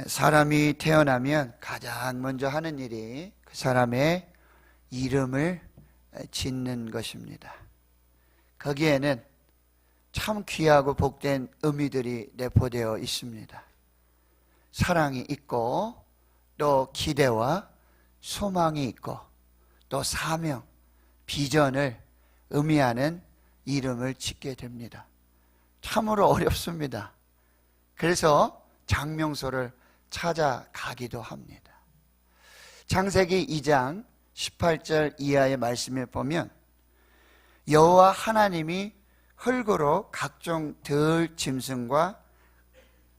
사람이 태어나면 가장 먼저 하는 일이 그 사람의 이름을 짓는 것입니다. 거기에는 참 귀하고 복된 의미들이 내포되어 있습니다. 사랑이 있고, 또 기대와 소망이 있고, 또 사명, 비전을 의미하는 이름을 짓게 됩니다. 참으로 어렵습니다. 그래서 장명소를 찾아가기도 합니다. 창세기 2장 18절 이하의 말씀에 보면 여호와 하나님이 흙으로 각종 들 짐승과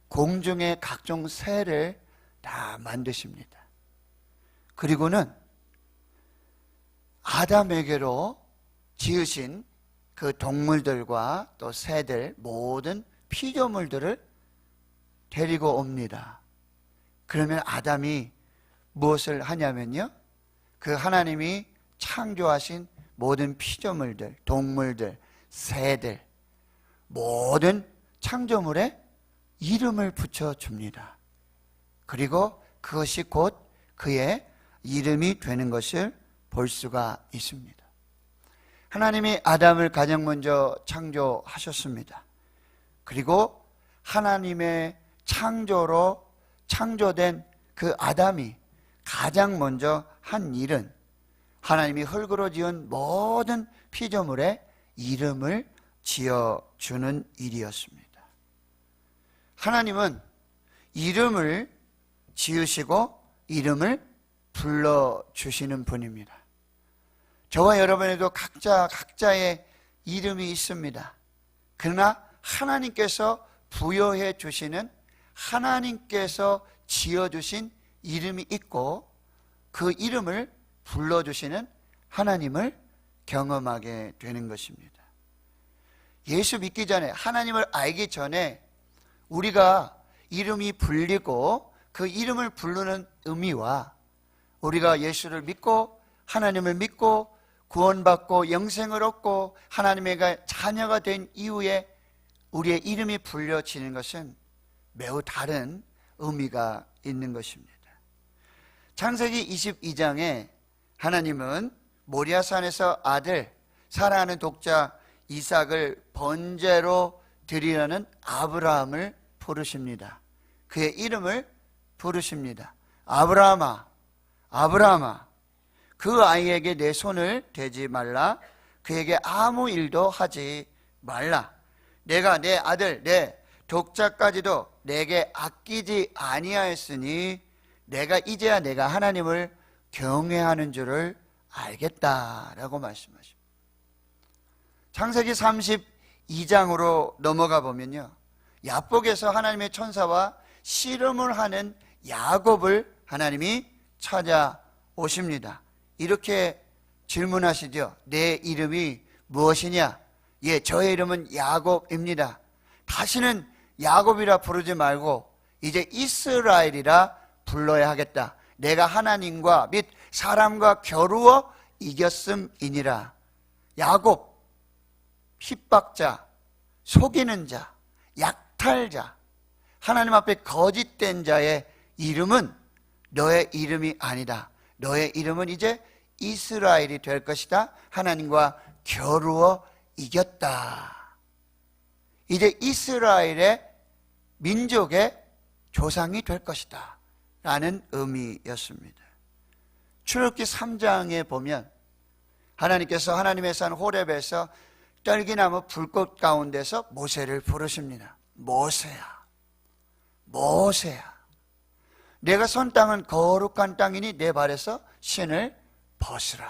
공중의 각종 새를 다 만드십니다. 그리고는 아담에게로 지으신 그 동물들과 또 새들, 모든 피조물들을 데리고 옵니다. 그러면 아담이 무엇을 하냐면요, 그 하나님이 창조하신 모든 피조물들, 동물들, 새들, 모든 창조물에 이름을 붙여줍니다. 그리고 그것이 곧 그의 이름이 되는 것을 볼 수가 있습니다. 하나님이 아담을 가장 먼저 창조하셨습니다. 그리고 하나님의 창조로 창조된 그 아담이 가장 먼저 한 일은 하나님이 흙으로 지은 모든 피조물에 이름을 지어주는 일이었습니다. 하나님은 이름을 지으시고 이름을 불러주시는 분입니다. 저와 여러분에도 각자의 이름이 있습니다. 그러나 하나님께서 부여해 주시는, 하나님께서 지어주신 이름이 있고 그 이름을 불러주시는 하나님을 경험하게 되는 것입니다. 예수 믿기 전에, 하나님을 알기 전에 우리가 이름이 불리고 그 이름을 부르는 의미와 우리가 예수를 믿고 하나님을 믿고 구원받고 영생을 얻고 하나님의 자녀가 된 이후에 우리의 이름이 불려지는 것은 매우 다른 의미가 있는 것입니다. 창세기 22장에 하나님은 모리아산에서 아들, 사랑하는 독자 이삭을 번제로 드리려는 아브라함을 부르십니다. 그의 이름을 부르십니다. 아브라함아, 아브라함아, 그 아이에게 내 손을 대지 말라. 그에게 아무 일도 하지 말라. 내가 내 아들, 내 독자까지도 내게 아끼지 아니하였으니 내가 이제야 내가 하나님을 경외하는 줄을 알겠다라고 말씀하십니다. 창세기 32장으로 넘어가 보면요, 야복에서 하나님의 천사와 씨름을 하는 야곱을 하나님이 찾아오십니다. 이렇게 질문하시죠. 내 이름이 무엇이냐? 예, 저의 이름은 야곱입니다. 다시는 야곱이라 부르지 말고 이제 이스라엘이라 불러야 하겠다. 내가 하나님과 및 사람과 겨루어 이겼음이니라. 야곱, 핍박자, 속이는 자, 약탈자, 하나님 앞에 거짓된 자의 이름은 너의 이름이 아니다. 너의 이름은 이제 이스라엘이 될 것이다. 하나님과 겨루어 이겼다. 이제 이스라엘의 민족의 조상이 될 것이다 라는 의미였습니다. 출애굽기 3장에 보면 하나님께서 하나님의 산 호렙에서 떨기나무 불꽃 가운데서 모세를 부르십니다. 모세야, 모세야, 내가 선 땅은 거룩한 땅이니 내 발에서 신을 벗으라.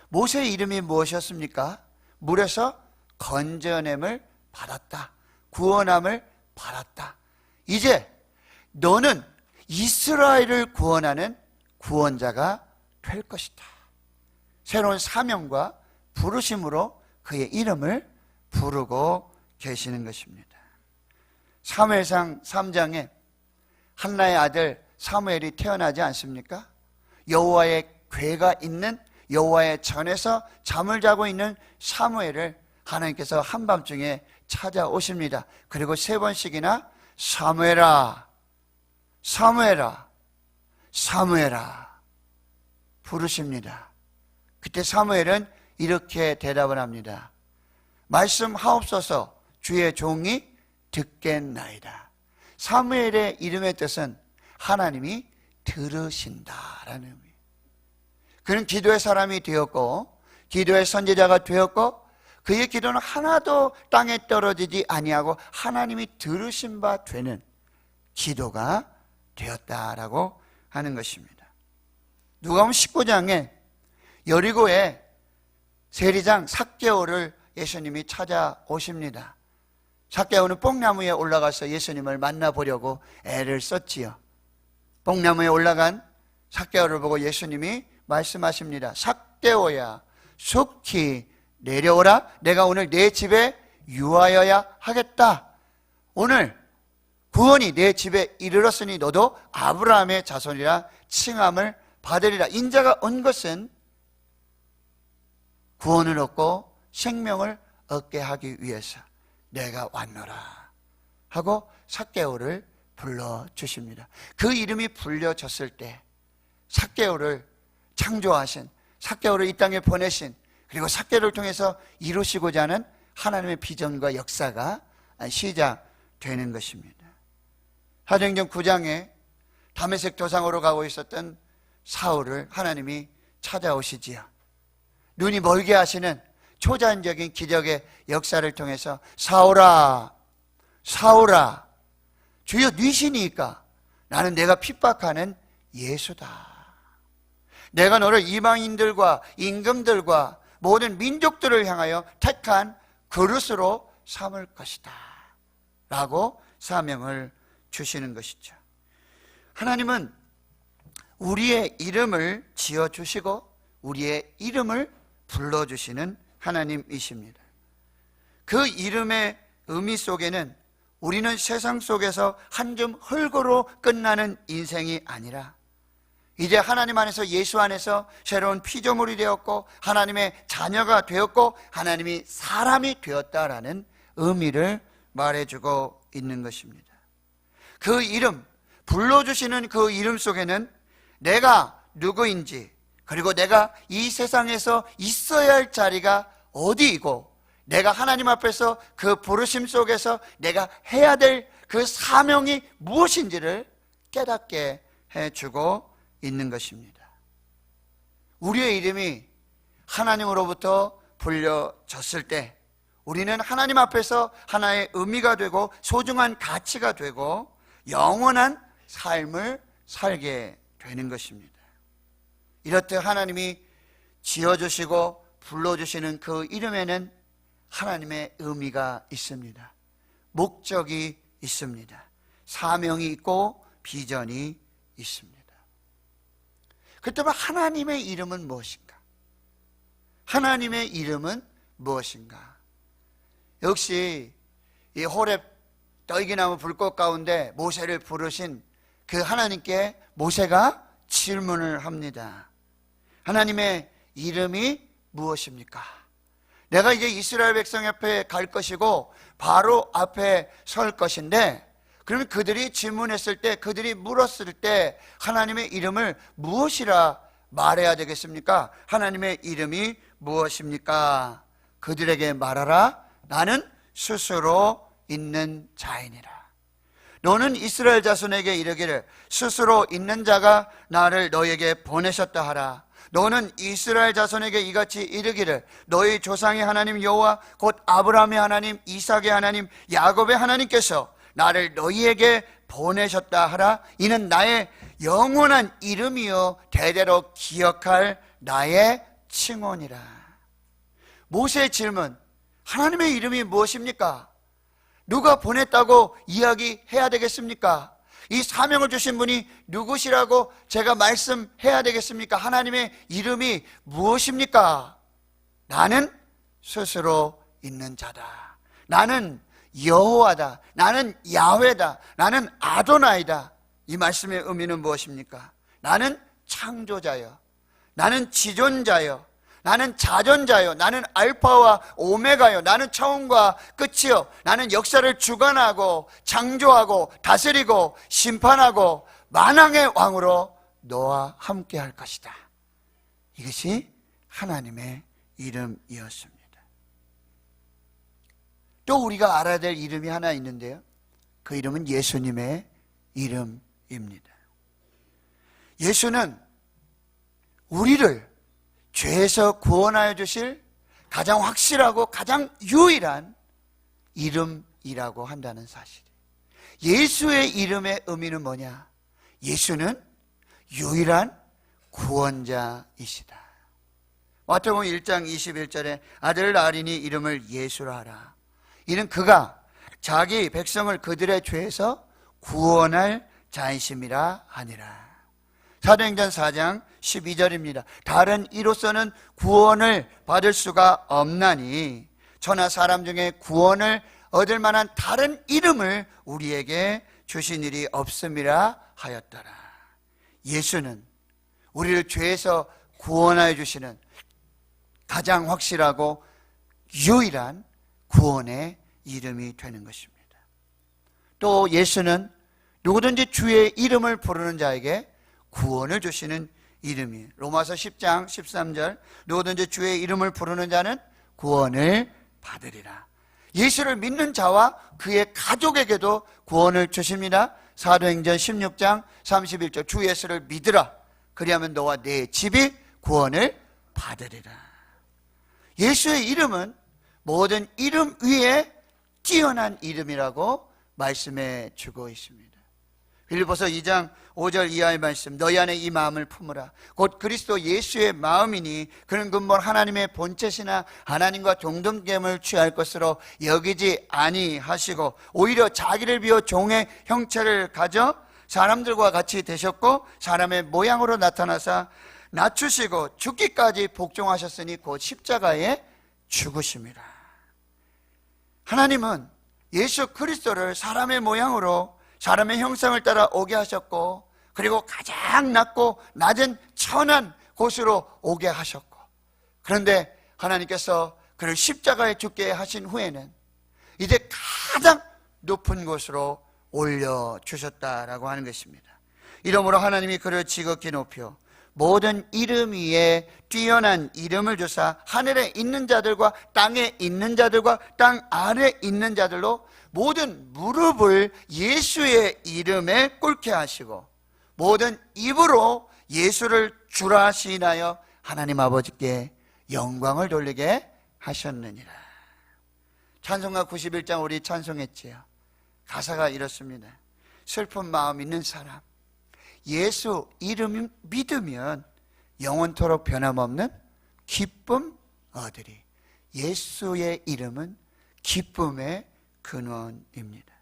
모세의 이름이 무엇이었습니까? 물에서 건져냄을 받았다. 구원함을 받았다. 이제 너는 이스라엘을 구원하는 구원자가 될 것이다. 새로운 사명과 부르심으로 그의 이름을 부르고 계시는 것입니다. 사무엘상 3장에 한나의 아들 사무엘이 태어나지 않습니까? 여호와의 궤가 있는, 여호와의 전에서 잠을 자고 있는 사무엘을 하나님께서 한밤중에 찾아오십니다. 그리고 3번씩이나 사무엘아, 사무엘아, 사무엘아 부르십니다. 그때 사무엘은 이렇게 대답을 합니다. 말씀하옵소서, 주의 종이 듣겠나이다. 사무엘의 이름의 뜻은 하나님이 들으신다라는 의미. 그는 기도의 사람이 되었고 기도의 선지자가 되었고 그의 기도는 하나도 땅에 떨어지지 아니하고 하나님이 들으신 바 되는 기도가 되었다라고 하는 것입니다. 누가복음 19장에 여리고의 세리장 삭개오를 예수님이 찾아오십니다. 삭개오는 뽕나무에 올라가서 예수님을 만나보려고 애를 썼지요. 뽕나무에 올라간 삭개오를 보고 예수님이 말씀하십니다. 삭개오야, 속히 내려오라. 내가 오늘 내 집에 유하여야 하겠다. 오늘 구원이 내 집에 이르렀으니 너도 아브라함의 자손이라 칭함을 받으리라. 인자가 온 것은 구원을 얻고 생명을 얻게 하기 위해서 내가 왔노라 하고 삭개오를 불러주십니다. 그 이름이 불려졌을 때 삭개오를 창조하신, 삭개오를 이 땅에 보내신, 그리고 삭개오를 통해서 이루시고자 하는 하나님의 비전과 역사가 시작되는 것입니다. 사도행전 9장에 다메섹 도상으로 가고 있었던 사울을 하나님이 찾아오시지요. 눈이 멀게 하시는 초자연적인 기적의 역사를 통해서 사울아, 사울아, 주여 니시니까 나는 내가 핍박하는 예수다. 내가 너를 이방인들과 임금들과 모든 민족들을 향하여 택한 그릇으로 삼을 것이다 라고 사명을 주시는 것이죠. 하나님은 우리의 이름을 지어주시고 우리의 이름을 불러주시는 하나님이십니다. 그 이름의 의미 속에는 우리는 세상 속에서 한 줌 흙으로 끝나는 인생이 아니라 이제 하나님 안에서, 예수 안에서 새로운 피조물이 되었고 하나님의 자녀가 되었고 하나님이 사람이 되었다라는 의미를 말해주고 있는 것입니다. 그 이름, 불러주시는 그 이름 속에는 내가 누구인지, 그리고 내가 이 세상에서 있어야 할 자리가 어디이고 내가 하나님 앞에서 그 부르심 속에서 내가 해야 될 그 사명이 무엇인지를 깨닫게 해주고 있는 것입니다. 우리의 이름이 하나님으로부터 불려졌을 때 우리는 하나님 앞에서 하나의 의미가 되고 소중한 가치가 되고 영원한 삶을 살게 되는 것입니다. 이렇듯 하나님이 지어주시고 불러주시는 그 이름에는 하나님의 의미가 있습니다. 목적이 있습니다. 사명이 있고 비전이 있습니다. 그렇다면 하나님의 이름은 무엇인가? 하나님의 이름은 무엇인가? 역시 이 호렙 떨기나무 불꽃 가운데 모세를 부르신 그 하나님께 모세가 질문을 합니다. 하나님의 이름이 무엇입니까? 내가 이제 이스라엘 백성 앞에 갈 것이고 바로 앞에 설 것인데, 그러면 그들이 질문했을 때, 그들이 물었을 때 하나님의 이름을 무엇이라 말해야 되겠습니까? 하나님의 이름이 무엇입니까? 그들에게 말하라. 나는 스스로 있는 자이니라. 너는 이스라엘 자손에게 이르기를 스스로 있는 자가 나를 너에게 보내셨다 하라. 너는 이스라엘 자손에게 이같이 이르기를 너희 조상의 하나님 여호와 곧 아브라함의 하나님, 이삭의 하나님, 야곱의 하나님께서 나를 너희에게 보내셨다 하라. 이는 나의 영원한 이름이요 대대로 기억할 나의 칭언이라. 모세의 질문, 하나님의 이름이 무엇입니까? 누가 보냈다고 이야기해야 되겠습니까? 이 사명을 주신 분이 누구시라고 제가 말씀해야 되겠습니까? 하나님의 이름이 무엇입니까? 나는 스스로 있는 자다. 나는 여호와다. 나는 야훼다. 나는 아도나이다. 이 말씀의 의미는 무엇입니까? 나는 창조자여. 나는 지존자여. 나는 자존자요. 나는 알파와 오메가요. 나는 처음과 끝이요. 나는 역사를 주관하고 창조하고 다스리고 심판하고 만왕의 왕으로 너와 함께 할 것이다. 이것이 하나님의 이름이었습니다. 또 우리가 알아야 될 이름이 하나 있는데요, 그 이름은 예수님의 이름입니다. 예수는 우리를 죄에서 구원하여 주실 가장 확실하고 가장 유일한 이름이라고 한다는 사실. 예수의 이름의 의미는 뭐냐? 예수는 유일한 구원자이시다. 마태복음 1장 21절에 아들 낳으리니 이름을 예수라 하라. 이는 그가 자기 백성을 그들의 죄에서 구원할 자이심이라 하니라. 사도행전 4장 12절입니다. 다른 이로서는 구원을 받을 수가 없나니 저나 사람 중에 구원을 얻을 만한 다른 이름을 우리에게 주신 일이 없음이라 하였더라. 예수는 우리를 죄에서 구원하여 주시는 가장 확실하고 유일한 구원의 이름이 되는 것입니다. 또 예수는 누구든지 주의 이름을 부르는 자에게 구원을 주시는 이름이에요. 로마서 10장 13절, 누구든지 주의 이름을 부르는 자는 구원을 받으리라. 예수를 믿는 자와 그의 가족에게도 구원을 주십니다. 사도행전 16장 31절, 주 예수를 믿으라. 그리하면 너와 내 집이 구원을 받으리라. 예수의 이름은 모든 이름 위에 뛰어난 이름이라고 말씀해 주고 있습니다. 빌립보서 2장 5절 이하의 말씀, 너희 안에 이 마음을 품으라. 곧 그리스도 예수의 마음이니 그는 근본 하나님의 본체시나 하나님과 동등됨을 취할 것으로 여기지 아니하시고 오히려 자기를 비워 종의 형체를 가져 사람들과 같이 되셨고 사람의 모양으로 나타나사 낮추시고 죽기까지 복종하셨으니 곧 십자가에 죽으심이라. 하나님은 예수 그리스도를 사람의 모양으로 사람의 형상을 따라 오게 하셨고, 그리고 가장 낮고 낮은 천한 곳으로 오게 하셨고, 그런데 하나님께서 그를 십자가에 죽게 하신 후에는 이제 가장 높은 곳으로 올려주셨다라고 하는 것입니다. 이러므로 하나님이 그를 지극히 높여 모든 이름 위에 뛰어난 이름을 주사 하늘에 있는 자들과 땅에 있는 자들과 땅 아래에 있는 자들로 모든 무릎을 예수의 이름에 꿇게 하시고 모든 입으로 예수를 주라 시인하여 하나님 아버지께 영광을 돌리게 하셨느니라. 찬송가 91장 우리 찬송했지요. 가사가 이렇습니다. 슬픈 마음 있는 사람, 예수 이름 믿으면 영원토록 변함없는 기쁨 얻으리. 예수의 이름은 기쁨의 근원입니다.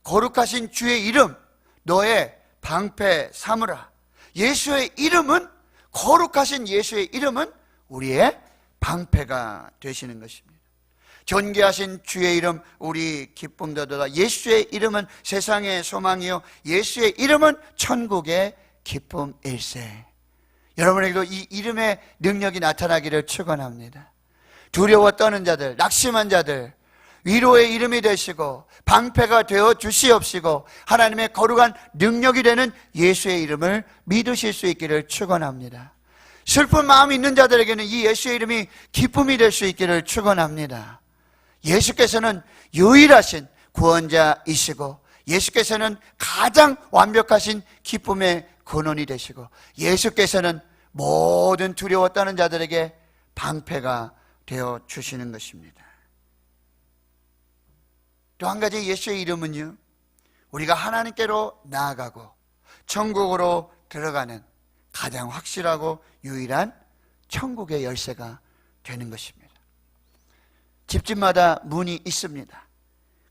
거룩하신 주의 이름 너의 방패 삼으라. 예수의 이름은, 거룩하신 예수의 이름은 우리의 방패가 되시는 것입니다. 존귀하신 주의 이름 우리 기쁨 더도다. 예수의 이름은 세상의 소망이요 예수의 이름은 천국의 기쁨일세. 여러분에게도 이 이름의 능력이 나타나기를 축원합니다. 두려워 떠는 자들, 낙심한 자들, 위로의 이름이 되시고 방패가 되어 주시옵시고 하나님의 거룩한 능력이 되는 예수의 이름을 믿으실 수 있기를 축원합니다. 슬픈 마음이 있는 자들에게는 이 예수의 이름이 기쁨이 될 수 있기를 축원합니다. 예수께서는 유일하신 구원자이시고 예수께서는 가장 완벽하신 기쁨의 근원이 되시고 예수께서는 모든 두려워 떠는 자들에게 방패가 되어 주시는 것입니다. 또 한 가지 예수의 이름은요, 우리가 하나님께로 나아가고 천국으로 들어가는 가장 확실하고 유일한 천국의 열쇠가 되는 것입니다. 집집마다 문이 있습니다.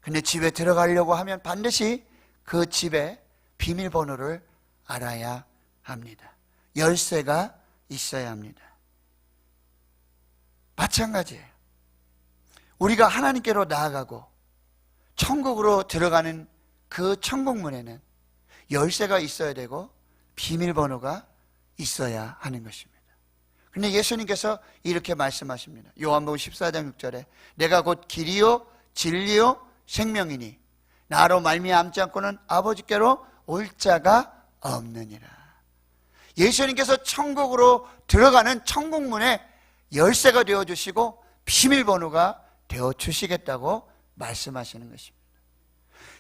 근데 집에 들어가려고 하면 반드시 그 집의 비밀번호를 알아야 합니다. 열쇠가 있어야 합니다. 마찬가지예요. 우리가 하나님께로 나아가고 천국으로 들어가는 그 천국문에는 열쇠가 있어야 되고 비밀번호가 있어야 하는 것입니다. 그런데 예수님께서 이렇게 말씀하십니다. 요한복음 14장 6절에 내가 곧 길이요 진리요 생명이니 나로 말미암지 않고는 아버지께로 올 자가 없느니라. 예수님께서 천국으로 들어가는 천국문의 열쇠가 되어주시고 비밀번호가 되어주시겠다고 말씀하시는 것입니다.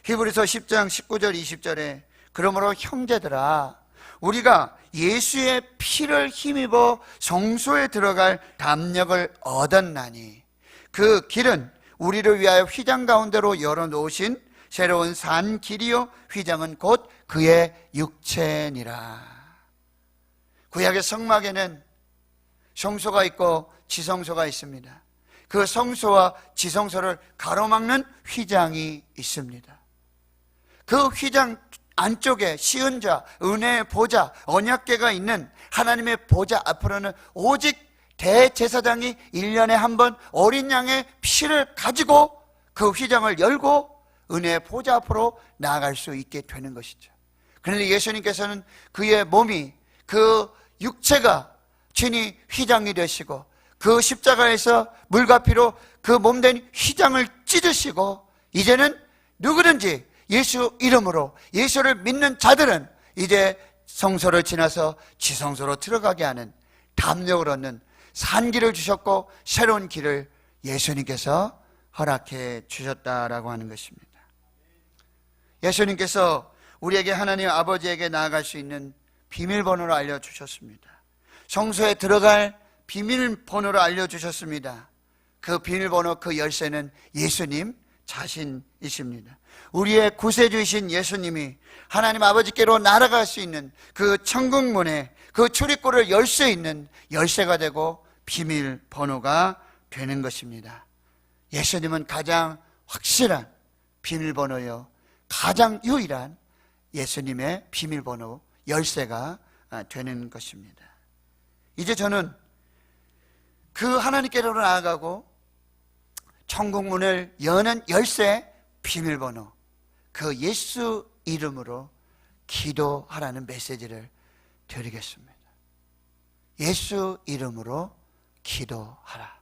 히브리서 10장 19절 20절에 그러므로 형제들아 우리가 예수의 피를 힘입어 성소에 들어갈 담력을 얻었나니 그 길은 우리를 위하여 휘장 가운데로 열어놓으신 새로운 산 길이요 휘장은 곧 그의 육체니라. 구약의 성막에는 성소가 있고 지성소가 있습니다. 그 성소와 지성소를 가로막는 휘장이 있습니다. 그 휘장 안쪽에 시은자, 은혜의 보좌, 언약궤가 있는 하나님의 보좌 앞으로는 오직 대제사장이 1년에 한 번 어린 양의 피를 가지고 그 휘장을 열고 은혜의 보좌 앞으로 나아갈 수 있게 되는 것이죠. 그런데 예수님께서는 그의 몸이, 그 육체가 친히 휘장이 되시고 그 십자가에서 물과 피로 그 몸된 휘장을 찢으시고 이제는 누구든지 예수 이름으로 예수를 믿는 자들은 이제 성소를 지나서 지성소로 들어가게 하는 담력을 얻는 산길을 주셨고 새로운 길을 예수님께서 허락해 주셨다라고 하는 것입니다. 예수님께서 우리에게 하나님 아버지에게 나아갈 수 있는 비밀번호를 알려주셨습니다. 성소에 들어갈 비밀번호를 알려주셨습니다. 그 비밀번호, 그 열쇠는 예수님 자신이십니다. 우리의 구세주이신 예수님이 하나님 아버지께로 날아갈 수 있는 그 천국문에 그 출입구를 열 수 있는 열쇠가 되고 비밀번호가 되는 것입니다. 예수님은 가장 확실한 비밀번호요, 가장 유일한 예수님의 비밀번호, 열쇠가 되는 것입니다. 이제 저는 그 하나님께로 나아가고 천국문을 여는 열쇠 비밀번호, 그 예수 이름으로 기도하라는 메시지를 드리겠습니다. 예수 이름으로 기도하라.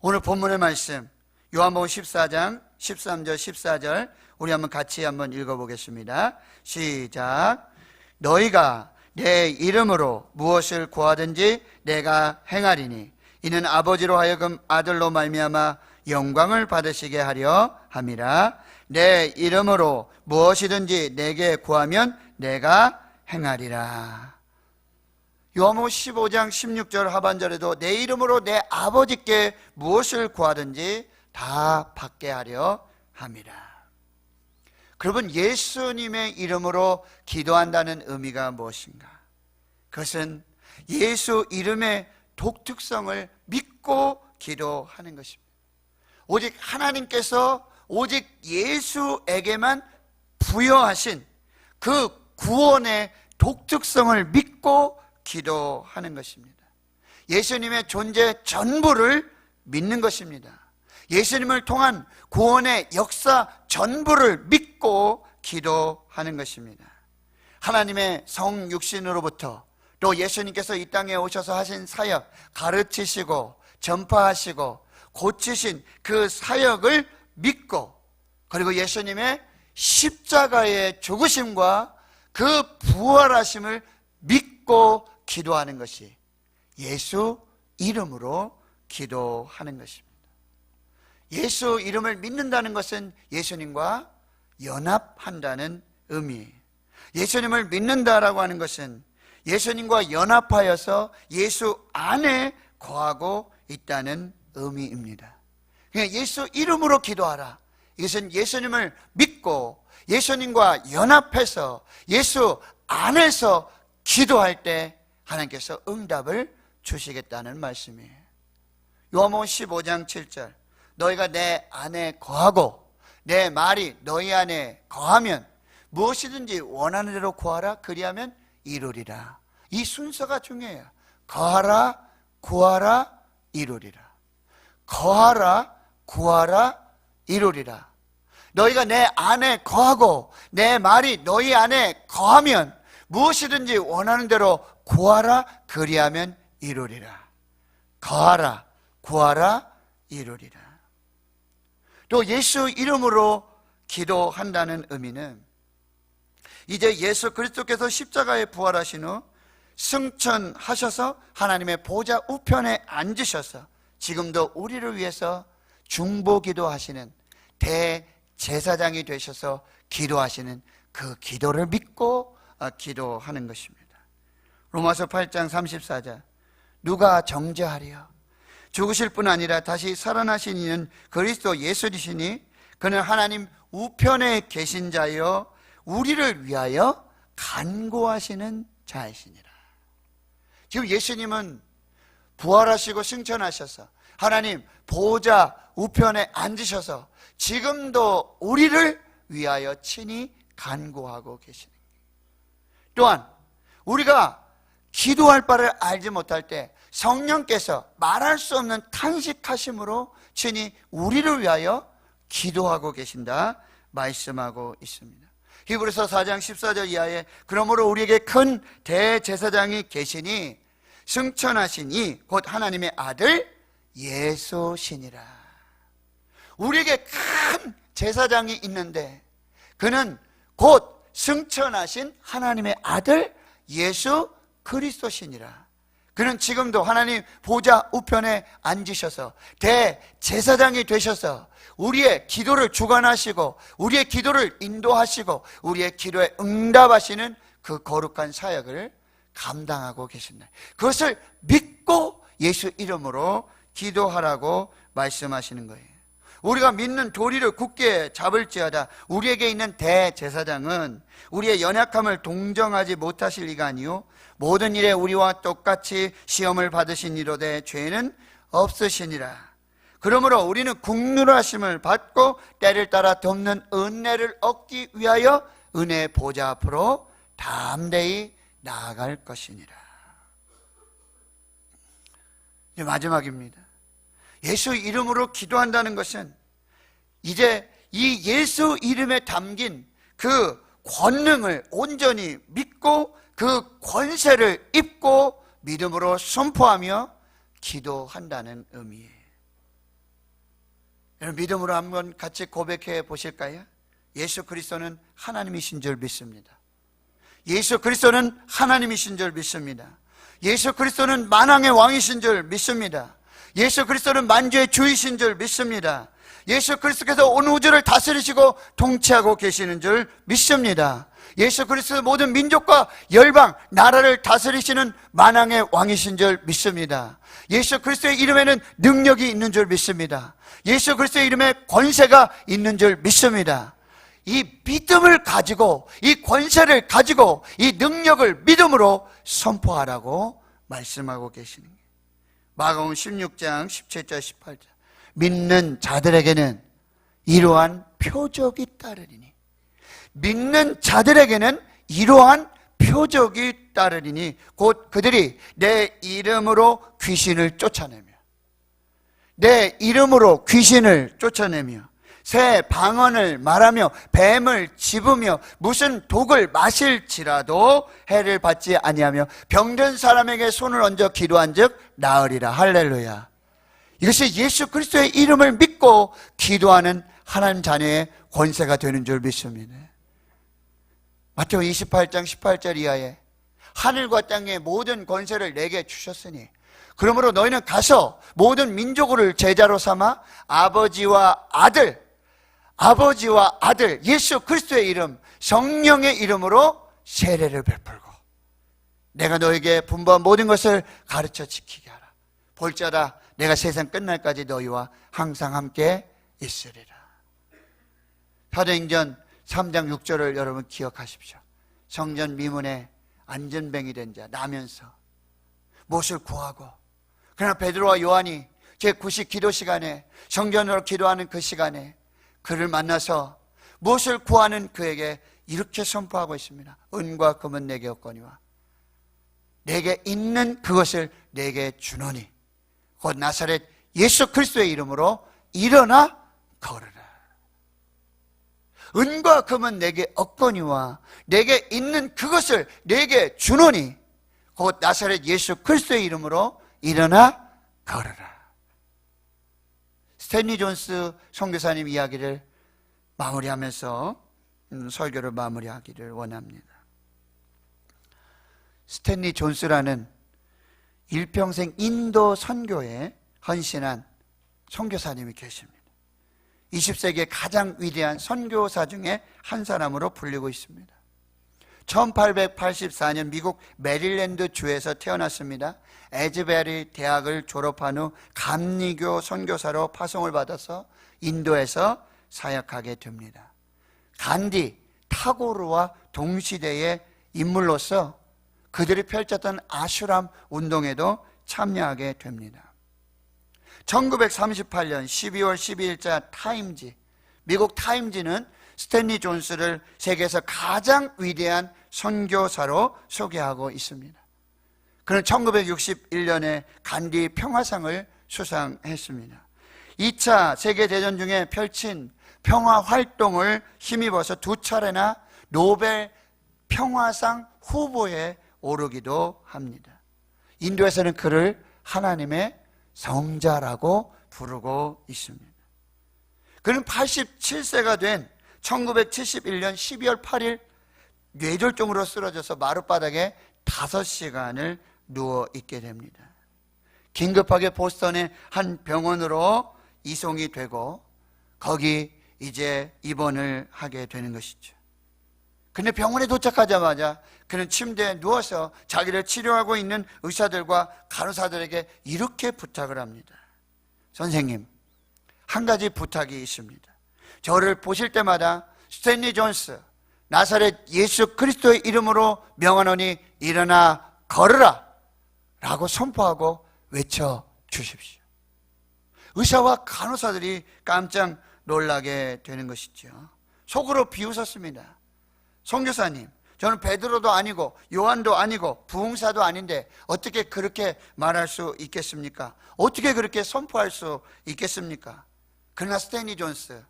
오늘 본문의 말씀 요한복음 14장 13절 14절 우리 같이 한번 읽어보겠습니다. 시작. 너희가 내 이름으로 무엇을 구하든지 내가 행하리니 이는 아버지로 하여금 아들로 말미암아 영광을 받으시게 하려 함이라. 내 이름으로 무엇이든지 내게 구하면 내가 행하리라. 요한복음 15장 16절 하반절에도 내 이름으로 내 아버지께 무엇을 구하든지 다 받게 하려 함이라. 여러분, 예수님의 이름으로 기도한다는 의미가 무엇인가? 그것은 예수 이름의 독특성을 믿고 기도하는 것입니다. 오직 하나님께서 오직 예수에게만 부여하신 그 구원의 독특성을 믿고 기도하는 것입니다. 예수님의 존재 전부를 믿는 것입니다. 예수님을 통한 구원의 역사 전부를 믿고 기도하는 것입니다. 하나님의 성육신으로부터 또 예수님께서 이 땅에 오셔서 하신 사역, 가르치시고 전파하시고 고치신 그 사역을 믿고, 그리고 예수님의 십자가의 죽으심과 그 부활하심을 믿고 기도하는 것이 예수 이름으로 기도하는 것입니다. 예수 이름을 믿는다는 것은 예수님과 연합한다는 의미. 예수님을 믿는다라고 하는 것은 예수님과 연합하여서 예수 안에 거하고 있다는 의미입니다. 예수 이름으로 기도하라. 이것은 예수님을 믿고 예수님과 연합해서 예수 안에서 기도할 때 하나님께서 응답을 주시겠다는 말씀이에요. 요한복음 15장 7절 너희가 내 안에 거하고 내 말이 너희 안에 거하면 무엇이든지 원하는 대로 구하라. 그리하면 이루리라. 이 순서가 중요해요. 거하라, 구하라, 이루리라. 거하라, 구하라, 이루리라. 너희가 내 안에 거하고 내 말이 너희 안에 거하면 무엇이든지 원하는 대로 구하라. 그리하면 이루리라. 거하라, 구하라, 이루리라. 또 예수 이름으로 기도한다는 의미는 이제 예수 그리스도께서 십자가에 부활하신 후 승천하셔서 하나님의 보좌 우편에 앉으셔서 지금도 우리를 위해서 중보기도하시는 대제사장이 되셔서 기도하시는 그 기도를 믿고 기도하는 것입니다. 로마서 8장 34절, 누가 정죄하리요? 죽으실 뿐 아니라 다시 살아나신 이는 그리스도 예수이시니 그는 하나님 우편에 계신 자여 우리를 위하여 간구하시는 자이시니라. 지금 예수님은 부활하시고 승천하셔서 하나님 보좌 우편에 앉으셔서 지금도 우리를 위하여 친히 간구하고 계시는 거예요. 또한 우리가 기도할 바를 알지 못할 때 성령께서 말할 수 없는 탄식하심으로 친히 우리를 위하여 기도하고 계신다 말씀하고 있습니다. 히브리서 4장 14절 이하에 그러므로 우리에게 큰 대제사장이 계시니 승천하신 이 곧 하나님의 아들 예수시니라. 우리에게 큰 제사장이 있는데 그는 곧 승천하신 하나님의 아들 예수 그리스도시니라. 그는 지금도 하나님 보좌 우편에 앉으셔서 대제사장이 되셔서 우리의 기도를 주관하시고 우리의 기도를 인도하시고 우리의 기도에 응답하시는 그 거룩한 사역을 감당하고 계신다. 그것을 믿고 예수 이름으로 기도하라고 말씀하시는 거예요. 우리가 믿는 도리를 굳게 잡을지어다 우리에게 있는 대제사장은 우리의 연약함을 동정하지 못하실 리가 아니요 모든 일에 우리와 똑같이 시험을 받으신 이로되 죄는 없으시니라. 그러므로 우리는 국률하심을 받고 때를 따라 덮는 은혜를 얻기 위하여 은혜의 보좌 앞으로 담대히 나아갈 것이니라. 이제 마지막입니다. 예수 이름으로 기도한다는 것은 이제 이 예수 이름에 담긴 그 권능을 온전히 믿고 그 권세를 입고 믿음으로 선포하며 기도한다는 의미예요. 여러분 믿음으로 한번 같이 고백해 보실까요? 예수 그리스도는 하나님이신 줄 믿습니다. 예수 그리스도는 하나님이신 줄 믿습니다. 예수 그리스도는 만왕의 왕이신 줄 믿습니다. 예수 그리스도는 만주의 주이신 줄 믿습니다. 예수 그리스도께서 온 우주를 다스리시고 통치하고 계시는 줄 믿습니다. 예수 그리스도 모든 민족과 열방, 나라를 다스리시는 만왕의 왕이신 줄 믿습니다. 예수 그리스도의 이름에는 능력이 있는 줄 믿습니다. 예수 그리스도의 이름에 권세가 있는 줄 믿습니다. 이 믿음을 가지고 이 권세를 가지고 이 능력을 믿음으로 선포하라고 말씀하고 계시는 거예요. 마가복음 16장 17절 18절 믿는 자들에게는 이러한 표적이 따르리니 믿는 자들에게는 이러한 표적이 따르리니 곧 그들이 내 이름으로 귀신을 쫓아내며 내 이름으로 귀신을 쫓아내며 새 방언을 말하며 뱀을 집으며 무슨 독을 마실지라도 해를 받지 아니하며 병든 사람에게 손을 얹어 기도한즉 나으리라. 할렐루야. 이것이 예수 그리스도의 이름을 믿고 기도하는 하나님 자녀의 권세가 되는 줄 믿습니다. 마태복음 28장 18절 이하에 하늘과 땅의 모든 권세를 내게 주셨으니 그러므로 너희는 가서 모든 민족을 제자로 삼아 아버지와 아들 예수 그리스도의 이름 성령의 이름으로 세례를 베풀고 내가 너에게 분부한 모든 것을 가르쳐 지키게 하라. 볼지어다 내가 세상 끝날까지 너희와 항상 함께 있으리라. 사도행전 3장 6절을 여러분 기억하십시오. 성전 미문에 안전뱅이 된 자 나면서 무엇을 구하고 그러나 베드로와 요한이 제9시 기도 시간에 성전으로 기도하는 그 시간에 그를 만나서 무엇을 구하는 그에게 이렇게 선포하고 있습니다. 은과 금은 내게 없거니와 내게 있는 그것을 내게 주노니 곧 나사렛 예수 그리스도의 이름으로 일어나 걸으라. 은과 금은 내게 없거니와 내게 있는 그것을 내게 주노니 곧 나사렛 예수 그리스도의 이름으로 일어나 걸으라. 스탠리 존스 선교사님 이야기를 마무리하면서 설교를 마무리하기를 원합니다. 스탠리 존스라는 일평생 인도 선교에 헌신한 선교사님이 계십니다. 20세기의 가장 위대한 선교사 중에 한 사람으로 불리고 있습니다. 1884년 미국 메릴랜드 주에서 태어났습니다. 에즈베리 대학을 졸업한 후 감리교 선교사로 파송을 받아서 인도에서 사역하게 됩니다. 간디, 타고르와 동시대의 인물로서 그들이 펼쳤던 아슈람 운동에도 참여하게 됩니다. 1938년 12월 12일자 타임지, 미국 타임지는 스탠리 존스를 세계에서 가장 위대한 선교사로 소개하고 있습니다. 그는 1961년에 간디 평화상을 수상했습니다. 2차 세계대전 중에 펼친 평화활동을 힘입어서 2차례나 노벨 평화상 후보에 오르기도 합니다. 인도에서는 그를 하나님의 성자라고 부르고 있습니다. 그는 87세가 된 1971년 12월 8일 뇌졸중으로 쓰러져서 마룻바닥에 5시간을 누워 있게 됩니다. 긴급하게 보스턴의 한 병원으로 이송이 되고 거기 이제 입원을 하게 되는 것이죠. 근데 병원에 도착하자마자 그는 침대에 누워서 자기를 치료하고 있는 의사들과 간호사들에게 이렇게 부탁을 합니다. 선생님, 한 가지 부탁이 있습니다. 저를 보실 때마다 스탠리 존스, 나사렛 예수 그리스도의 이름으로 명하노니 일어나 걸으라 라고 선포하고 외쳐주십시오. 의사와 간호사들이 깜짝 놀라게 되는 것이죠. 속으로 비웃었습니다. 선교사님, 저는 베드로도 아니고 요한도 아니고 부흥사도 아닌데 어떻게 그렇게 말할 수 있겠습니까? 어떻게 그렇게 선포할 수 있겠습니까? 그러나 스탠리 존스,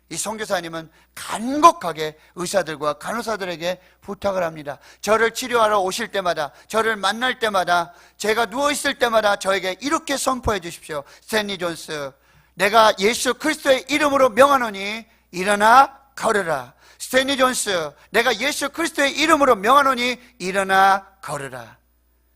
이 선교사님은 간곡하게 의사들과 간호사들에게 부탁을 합니다. 저를 치료하러 오실 때마다, 저를 만날 때마다, 제가 누워있을 때마다 저에게 이렇게 선포해 주십시오. 스탠리 존스, 내가 예수 그리스도의 이름으로 명하노니 일어나 걸으라. 스탠리 존스, 내가 예수 그리스도의 이름으로 명하노니 일어나 걸으라.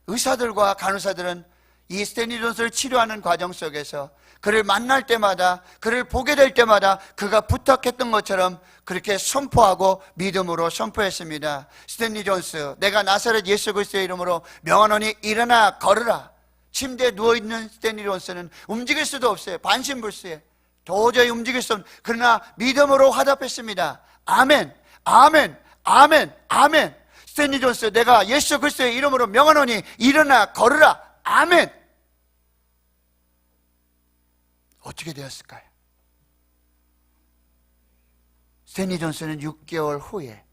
의사들과 간호사들은 이 스탠리 존스를 치료하는 과정 속에서 그를 만날 때마다, 그를 보게 될 때마다 그가 부탁했던 것처럼 그렇게 선포하고 믿음으로 선포했습니다. 스탠리 존스, 내가 나사렛 예수 그리스도의 이름으로 명하노니 일어나 걸으라. 침대에 누워있는 스탠리 존스는 움직일 수도 없어요. 반신불수에 도저히 움직일 수 없는, 그러나 믿음으로 화답했습니다. 아멘, 아멘, 아멘, 아멘. 스탠리 존스, 내가 예수 그리스도의 이름으로 명하노니 일어나 걸으라. 아멘. 어떻게 되었을까요? 스탠리 존스는 6개월 후에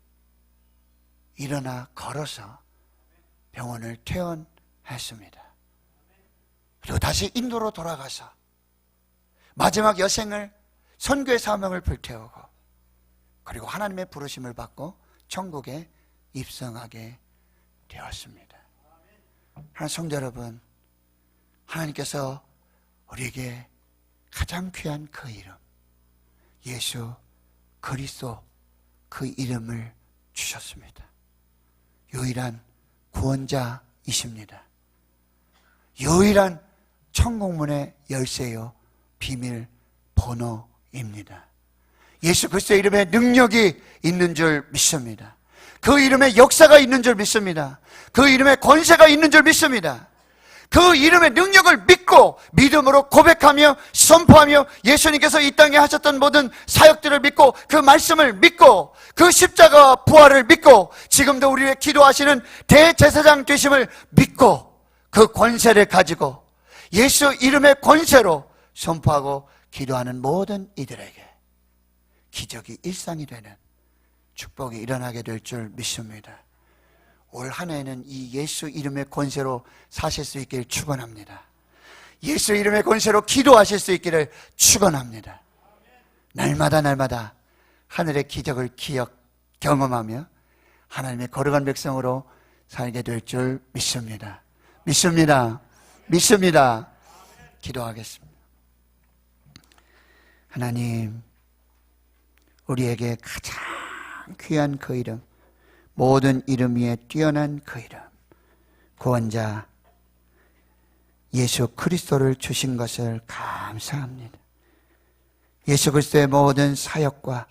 일어나 걸어서 병원을 퇴원했습니다. 그리고 다시 인도로 돌아가서 마지막 여생을 선교의 사명을 불태우고 그리고 하나님의 부르심을 받고 천국에 입성하게 되었습니다. 하나님 성도 여러분, 하나님께서 우리에게 가장 귀한 그 이름, 예수 그리스도, 그 이름을 주셨습니다. 유일한 구원자이십니다. 유일한 천국문의 열쇠요 비밀번호입니다. 예수 그리스도의 이름에 능력이 있는 줄 믿습니다. 그 이름에 역사가 있는 줄 믿습니다. 그 이름에 권세가 있는 줄 믿습니다. 그 이름의 능력을 믿고 믿음으로 고백하며 선포하며 예수님께서 이 땅에 하셨던 모든 사역들을 믿고 그 말씀을 믿고 그 십자가 부활을 믿고 지금도 우리의 기도하시는 대제사장 되심을 믿고 그 권세를 가지고 예수 이름의 권세로 선포하고 기도하는 모든 이들에게 기적이 일상이 되는 축복이 일어나게 될 줄 믿습니다. 올 한 해에는 이 예수 이름의 권세로 사실 수 있기를 축원합니다. 예수 이름의 권세로 기도하실 수 있기를 축원합니다. 날마다 날마다 하늘의 기적을 경험하며 하나님의 거룩한 백성으로 살게 될 줄 믿습니다. 믿습니다. 믿습니다. 기도하겠습니다. 하나님, 우리에게 가장 귀한 그 이름, 모든 이름 위에 뛰어난 그 이름, 구원자 예수 그리스도를 주신 것을 감사합니다. 예수 그리스도의 모든 사역과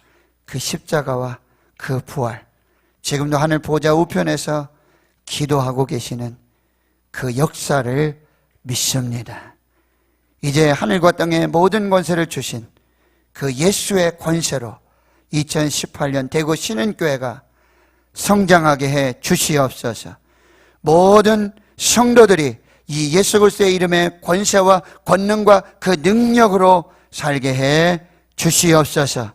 그 십자가와 그 부활, 지금도 하늘 보좌 우편에서 기도하고 계시는 그 역사를 믿습니다. 이제 하늘과 땅의 모든 권세를 주신 그 예수의 권세로 2018년 대구 신은교회가 성장하게 해 주시옵소서. 모든 성도들이 이 예수 그리스도의 이름의 권세와 권능과 그 능력으로 살게 해 주시옵소서.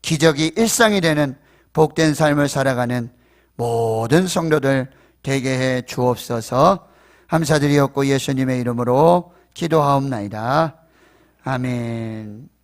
기적이 일상이 되는 복된 삶을 살아가는 모든 성도들 되게 해 주옵소서. 감사드리옵고 예수님의 이름으로 기도하옵나이다. 아멘.